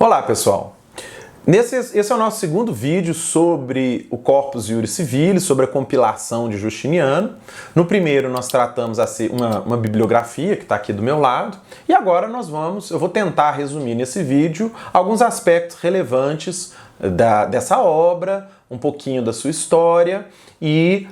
Olá, pessoal! Esse é o nosso segundo vídeo sobre o Corpus Juris Civilis, sobre a compilação de Justiniano. No primeiro nós tratamos uma bibliografia que está aqui do meu lado, e agora eu vou tentar resumir nesse vídeo alguns aspectos relevantes dessa obra, um pouquinho da sua história e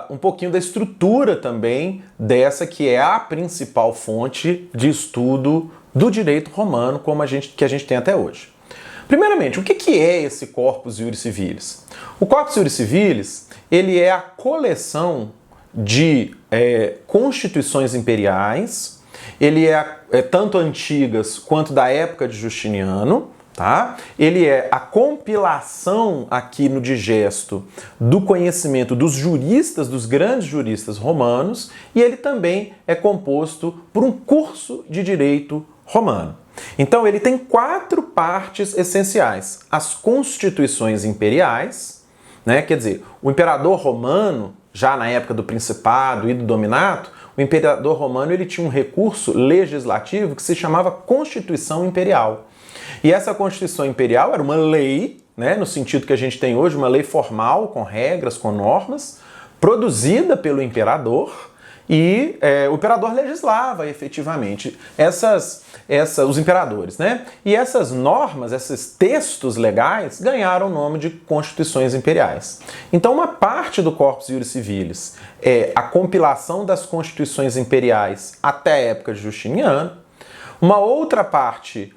um pouquinho da estrutura também dessa que é a principal fonte de estudo do direito romano que a gente tem até hoje. Primeiramente, o que é esse Corpus Juris Civilis? O Corpus Juris Civilis, ele é a coleção de constituições imperiais, ele é tanto antigas quanto da época de Justiniano, tá? Ele é a compilação aqui no digesto do conhecimento dos juristas, dos grandes juristas romanos, e ele também é composto por um curso de direito romano. Então ele tem 4 partes essenciais. As constituições imperiais, né? Quer dizer, o imperador romano, já na época do Principado e do Dominato, o imperador romano ele tinha um recurso legislativo que se chamava Constituição Imperial. E essa Constituição Imperial era uma lei, né, no sentido que a gente tem hoje, uma lei formal, com regras, com normas, produzida pelo imperador, e o imperador legislava efetivamente os imperadores, né? E essas normas, esses textos legais, ganharam o nome de Constituições Imperiais. Então, uma parte do Corpus Juris Civilis é a compilação das Constituições Imperiais até a época de Justiniano. Uma outra parte,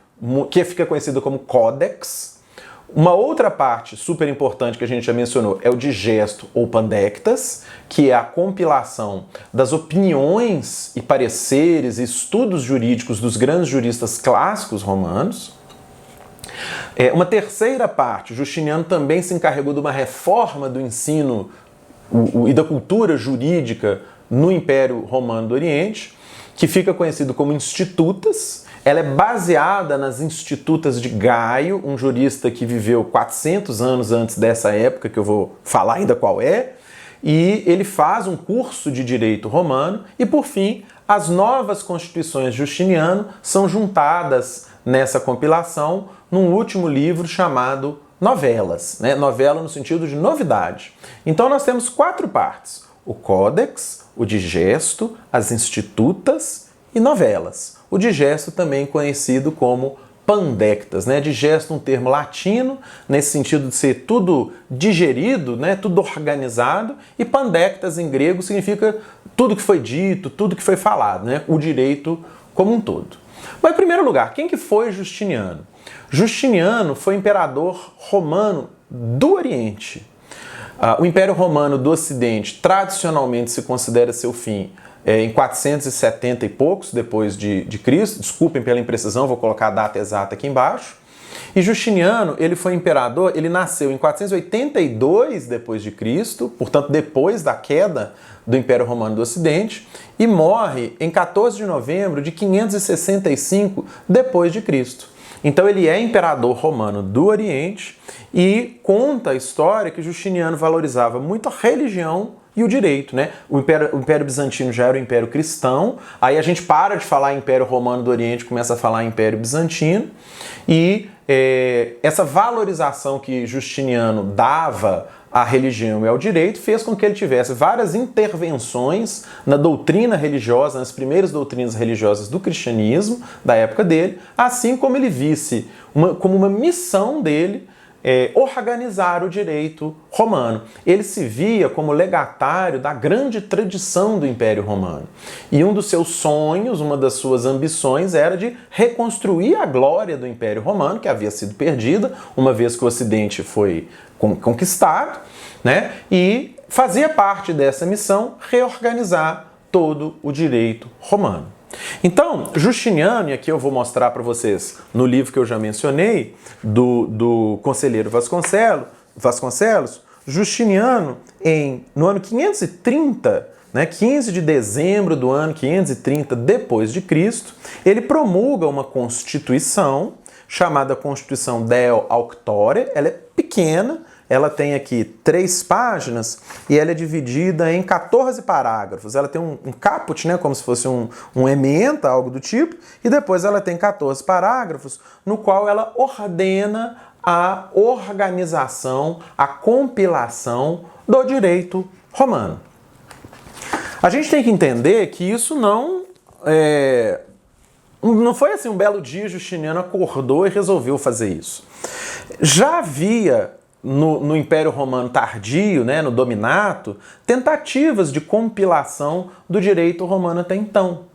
que fica conhecida como Codex. Uma outra parte super importante que a gente já mencionou é o digesto ou pandectas, que é a compilação das opiniões e pareceres e estudos jurídicos dos grandes juristas clássicos romanos. Uma terceira parte, Justiniano também se encarregou de uma reforma do ensino e da cultura jurídica no Império Romano do Oriente, que fica conhecido como Institutas. Ela é baseada nas Institutas de Gaio, um jurista que viveu 400 anos antes dessa época, que eu vou falar ainda qual é, e ele faz um curso de direito romano, e por fim, as novas constituições de Justiniano são juntadas nessa compilação num último livro chamado Novelas, né? Novela no sentido de novidade. Então nós temos 4 partes: o Codex, o Digesto, as Institutas e Novelas. O digesto também conhecido como pandectas, né? Digesto, um termo latino, nesse sentido de ser tudo digerido, né? Tudo organizado, e pandectas em grego significa tudo que foi dito, tudo que foi falado, né? O direito como um todo. Mas, em primeiro lugar, quem que foi Justiniano? Justiniano foi imperador romano do Oriente. O Império Romano do Ocidente tradicionalmente se considera seu fim em 470 e poucos depois de Cristo. Desculpem pela imprecisão, vou colocar a data exata aqui embaixo. E Justiniano, ele foi imperador, ele nasceu em 482 depois de Cristo, portanto depois da queda do Império Romano do Ocidente, e morre em 14 de novembro de 565 depois de Cristo. Então ele é imperador romano do Oriente e conta a história que Justiniano valorizava muito a religião e o direito, né? O Império Bizantino já era o Império Cristão, aí a gente para de falar Império Romano do Oriente, começa a falar Império Bizantino, e essa valorização que Justiniano dava à religião e ao direito fez com que ele tivesse várias intervenções na doutrina religiosa, nas primeiras doutrinas religiosas do cristianismo da época dele, assim como ele visse como uma missão dele organizar o direito romano. Ele se via como legatário da grande tradição do Império Romano. E um dos seus sonhos, uma das suas ambições era de reconstruir a glória do Império Romano, que havia sido perdida, uma vez que o Ocidente foi conquistado, né? E fazia parte dessa missão reorganizar todo o direito romano. Então, Justiniano, e aqui eu vou mostrar para vocês no livro que eu já mencionei, do conselheiro Vasconcelos, Justiniano, no ano 530, né, 15 de dezembro do ano 530 depois de Cristo, ele promulga uma constituição chamada Constituição Deo Auctore. Ela é pequena, ela tem aqui 3 páginas e ela é dividida em 14 parágrafos. Ela tem um caput, né, como se fosse um ementa, algo do tipo, e depois ela tem 14 parágrafos, no qual ela ordena a organização, a compilação do direito romano. A gente tem que entender que isso não foi assim um belo dia Justiniano acordou e resolveu fazer isso. Já havia no Império Romano tardio, né, no Dominato, tentativas de compilação do direito romano até então.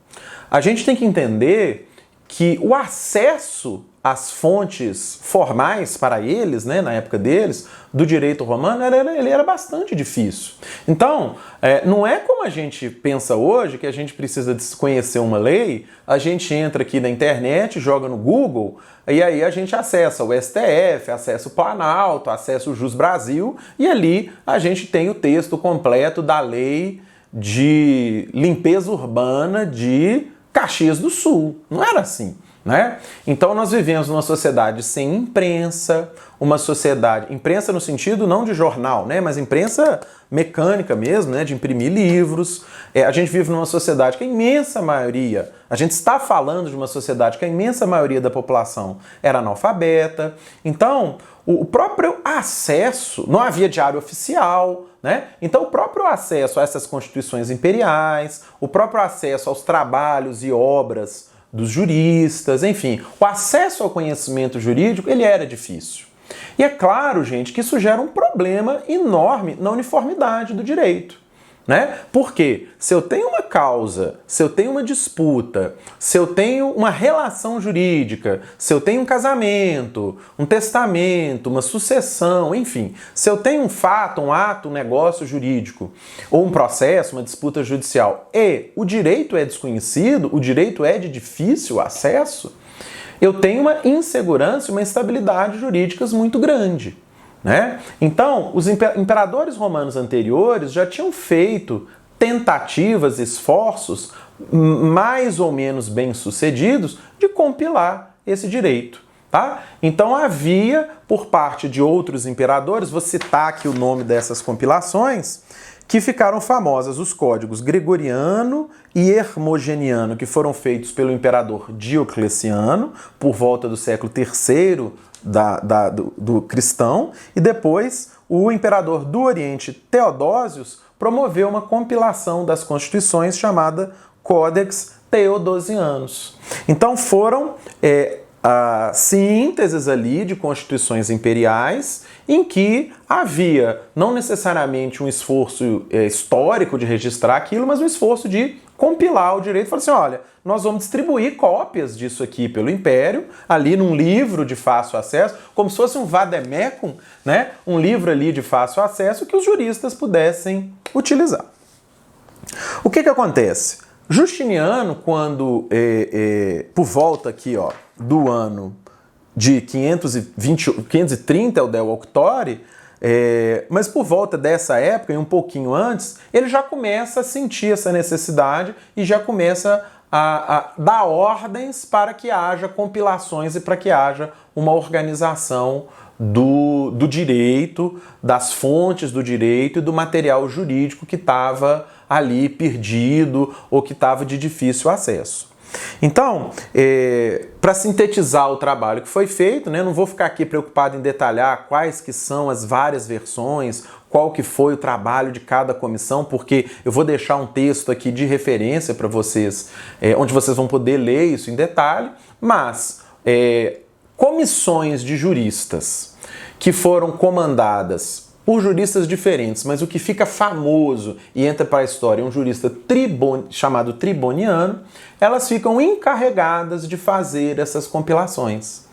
A gente tem que entender que o acesso às fontes formais para eles, né, na época deles, do direito romano, ele era bastante difícil. Então, não é como a gente pensa hoje, que a gente precisa desconhecer uma lei, a gente entra aqui na internet, joga no Google, e aí a gente acessa o STF, acessa o Planalto, acessa o Jus Brasil, e ali a gente tem o texto completo da lei de limpeza urbana de Caxias do Sul. Não era assim, né? Então nós vivemos numa sociedade sem imprensa, uma sociedade, imprensa no sentido não de jornal, né, mas imprensa mecânica mesmo, né, de imprimir livros. A gente vive numa sociedade que a imensa maioria, a gente está falando de uma sociedade que a imensa maioria da população era analfabeta. Então, o próprio acesso, não havia diário oficial, né? Então o próprio acesso a essas constituições imperiais, o próprio acesso aos trabalhos e obras dos juristas, enfim, o acesso ao conhecimento jurídico, ele era difícil. E é claro, gente, que isso gera um problema enorme na uniformidade do direito, né? Porque se eu tenho uma causa, se eu tenho uma disputa, se eu tenho uma relação jurídica, se eu tenho um casamento, um testamento, uma sucessão, enfim, se eu tenho um fato, um ato, um negócio jurídico, ou um processo, uma disputa judicial, e o direito é desconhecido, o direito é de difícil acesso, eu tenho uma insegurança e uma instabilidade jurídicas muito grande, né? Então, os imperadores romanos anteriores já tinham feito tentativas, esforços mais ou menos bem-sucedidos de compilar esse direito, tá? Então havia, por parte de outros imperadores, vou citar aqui o nome dessas compilações, que ficaram famosas, os códigos Gregoriano e Hermogeniano, que foram feitos pelo imperador Diocleciano, por volta do século III do cristão, e depois o imperador do Oriente, Teodósios, promoveu uma compilação das constituições chamada Codex Theodosianus. Então foram sínteses ali de constituições imperiais em que havia não necessariamente um esforço histórico de registrar aquilo, mas um esforço de compilar o direito. Falar assim, olha, nós vamos distribuir cópias disso aqui pelo Império, ali num livro de fácil acesso, como se fosse um vademecum, né? Um livro ali de fácil acesso que os juristas pudessem utilizar. O que acontece? Justiniano, quando, por volta aqui, ó, do ano de 530 é o Del Auctore, mas por volta dessa época, e um pouquinho antes, ele já começa a sentir essa necessidade e já começa a dar ordens para que haja compilações e para que haja uma organização do direito, das fontes do direito e do material jurídico que estava ali perdido ou que estava de difícil acesso. Então, para sintetizar o trabalho que foi feito, né, não vou ficar aqui preocupado em detalhar quais que são as várias versões, qual que foi o trabalho de cada comissão, porque eu vou deixar um texto aqui de referência para vocês, onde vocês vão poder ler isso em detalhe, mas comissões de juristas que foram comandadas por juristas diferentes, mas o que fica famoso e entra para a história é um jurista chamado Triboniano, elas ficam encarregadas de fazer essas compilações.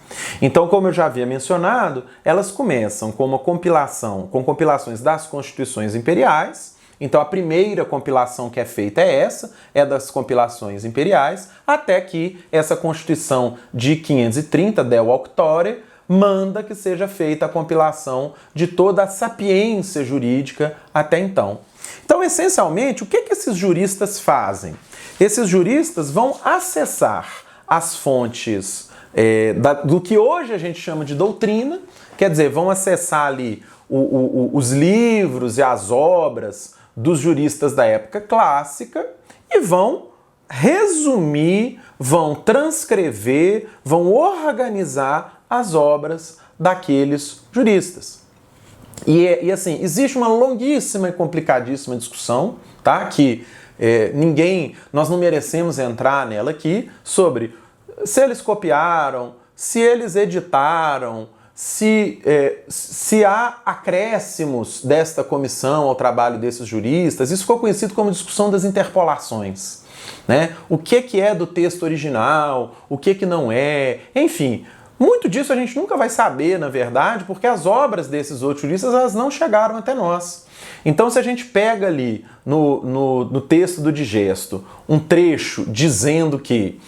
Então, como eu já havia mencionado, elas começam com uma compilação, com compilações das constituições imperiais. Então, a primeira compilação que é feita é das compilações imperiais, até que essa Constituição de 530, Del Auctore, manda que seja feita a compilação de toda a sapiência jurídica até então. Então, essencialmente, o que esses juristas fazem? Esses juristas vão acessar as fontes do que hoje a gente chama de doutrina, quer dizer, vão acessar ali os livros e as obras dos juristas da época clássica e vão resumir, vão transcrever, vão organizar as obras daqueles juristas. E assim, existe uma longuíssima e complicadíssima discussão, tá? Que nós não merecemos entrar nela aqui, sobre se eles copiaram, se eles editaram, se há acréscimos desta comissão ao trabalho desses juristas. Isso ficou conhecido como discussão das interpolações, né? O que é do texto original, o que não é, enfim. Muito disso a gente nunca vai saber, na verdade, porque as obras desses outros juristas elas não chegaram até nós. Então, se a gente pega ali no texto do Digesto um trecho dizendo que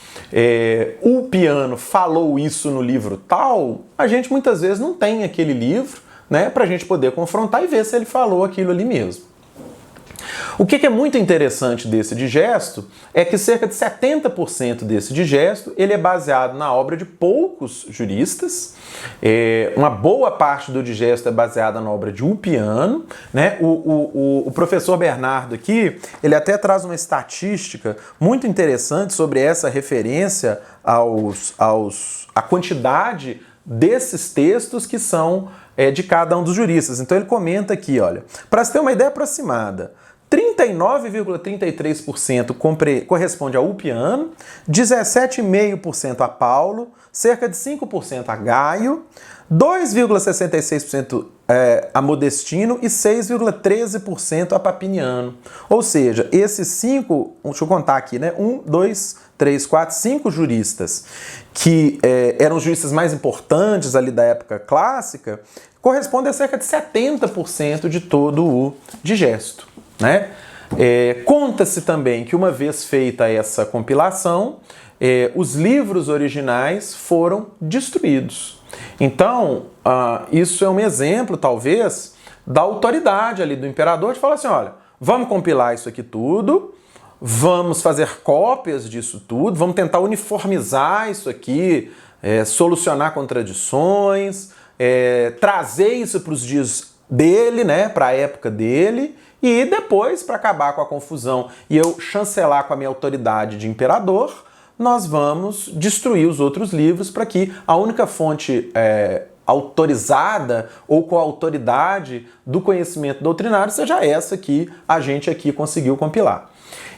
Ulpiano falou isso no livro tal, a gente muitas vezes não tem aquele livro, né, para a gente poder confrontar e ver se ele falou aquilo ali mesmo. O que é muito interessante desse digesto é que cerca de 70% desse digesto ele é baseado na obra de poucos juristas. Uma boa parte do digesto é baseada na obra de Ulpiano, né? O professor Bernardo aqui, ele até traz uma estatística muito interessante sobre essa referência à quantidade desses textos que são de cada um dos juristas. Então ele comenta aqui, olha, para se ter uma ideia aproximada, 39,33% corresponde a Ulpiano, 17,5% a Paulo, cerca de 5% a Gaio, 2,66% a Modestino e 6,13% a Papiniano. Ou seja, esses 5, deixa eu contar aqui, né? 5 juristas que eram os juristas mais importantes ali da época clássica, correspondem a cerca de 70% de todo o digesto, né? Conta-se também que uma vez feita essa compilação, os livros originais foram destruídos. Então, isso é um exemplo, talvez, da autoridade ali do imperador de falar assim, olha, vamos compilar isso aqui tudo, vamos fazer cópias disso tudo, vamos tentar uniformizar isso aqui, solucionar contradições, trazer isso para os dias dele, né, para a época dele, e depois, para acabar com a confusão e eu chancelar com a minha autoridade de imperador, nós vamos destruir os outros livros para que a única fonte autorizada ou com a autoridade do conhecimento doutrinário seja essa que a gente aqui conseguiu compilar.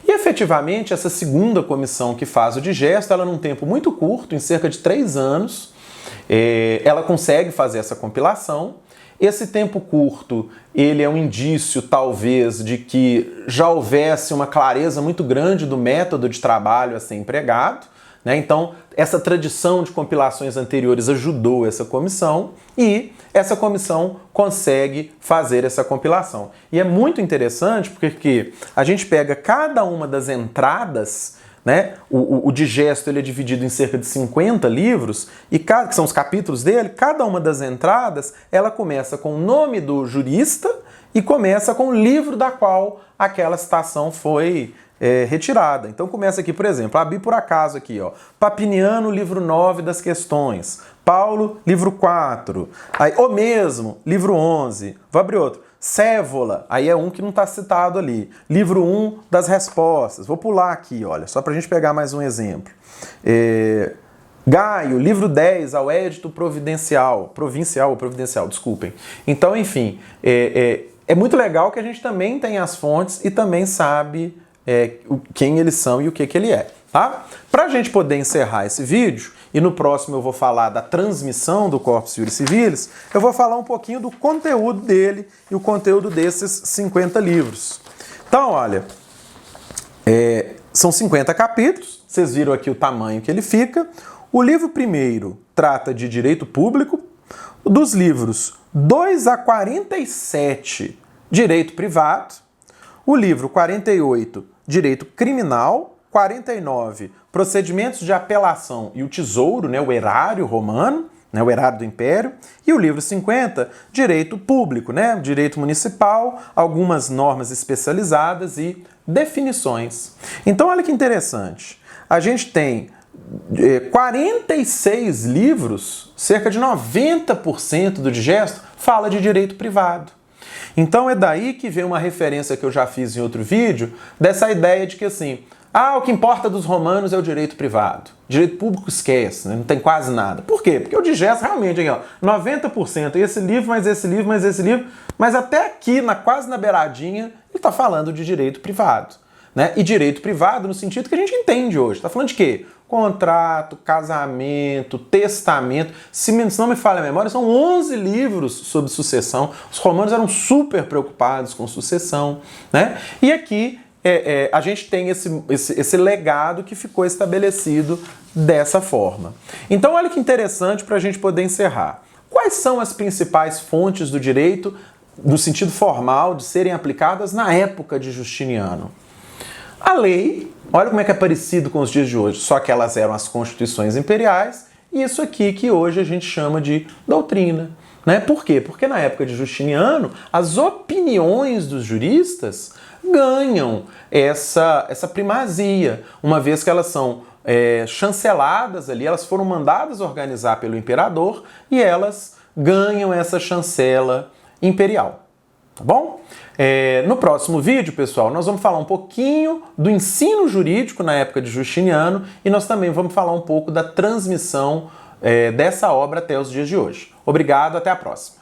E efetivamente essa segunda comissão que faz o digesto, ela num tempo muito curto, em cerca de 3 anos, ela consegue fazer essa compilação. Esse tempo curto, ele é um indício, talvez, de que já houvesse uma clareza muito grande do método de trabalho a ser empregado, né? Então, essa tradição de compilações anteriores ajudou essa comissão e essa comissão consegue fazer essa compilação. E é muito interessante porque a gente pega cada uma das entradas, né? O digesto ele é dividido em cerca de 50 livros, e que são os capítulos dele, cada uma das entradas ela começa com o nome do jurista e começa com o livro da qual aquela citação foi retirada. Então começa aqui, por exemplo, abri por acaso aqui, ó, Papiniano, livro 9 das questões, Paulo, livro 4, aí o mesmo, livro 11, vou abrir outro, Cévola, aí é um que não está citado ali. Livro 1 das respostas. Vou pular aqui, olha, só para a gente pegar mais um exemplo. Gaio, livro 10, ao Édito Providencial. Provincial, desculpem. Então, enfim, é muito legal que a gente também tem as fontes e também sabe quem eles são e o que ele é. Tá? Para a gente poder encerrar esse vídeo, e no próximo eu vou falar da transmissão do Corpus Juris Civilis, eu vou falar um pouquinho do conteúdo dele e o conteúdo desses 50 livros. Então, olha, são 50 capítulos, vocês viram aqui o tamanho que ele fica. O livro primeiro trata de direito público, dos livros 2 a 47, direito privado, o livro 48, direito criminal, 49, procedimentos de apelação e o tesouro, né, o erário romano, né, o erário do Império, e o livro 50, direito público, né, direito municipal, algumas normas especializadas e definições. Então, olha que interessante. A gente tem 46 livros, cerca de 90% do digesto, fala de direito privado. Então é daí que vem uma referência que eu já fiz em outro vídeo, dessa ideia de que assim, o que importa dos romanos é o direito privado. Direito público esquece, né? Não tem quase nada. Por quê? Porque o digesto realmente, aqui, 90%, esse livro, mais esse livro, mais esse livro, mas até aqui, quase na beiradinha, ele está falando de direito privado. Né? E direito privado no sentido que a gente entende hoje. Está falando de quê? Contrato, casamento, testamento. Se não me falha a memória, são 11 livros sobre sucessão. Os romanos eram super preocupados com sucessão. Né? E aqui a gente tem esse legado que ficou estabelecido dessa forma. Então olha que interessante para a gente poder encerrar. Quais são as principais fontes do direito, no sentido formal, de serem aplicadas na época de Justiniano? A lei, olha como é que é parecido com os dias de hoje, só que elas eram as constituições imperiais e isso aqui que hoje a gente chama de doutrina. Né? Por quê? Porque na época de Justiniano, as opiniões dos juristas ganham essa primazia, uma vez que elas são chanceladas ali, elas foram mandadas organizar pelo imperador e elas ganham essa chancela imperial. Tá bom? No próximo vídeo, pessoal, nós vamos falar um pouquinho do ensino jurídico na época de Justiniano e nós também vamos falar um pouco da transmissão dessa obra até os dias de hoje. Obrigado, até a próxima.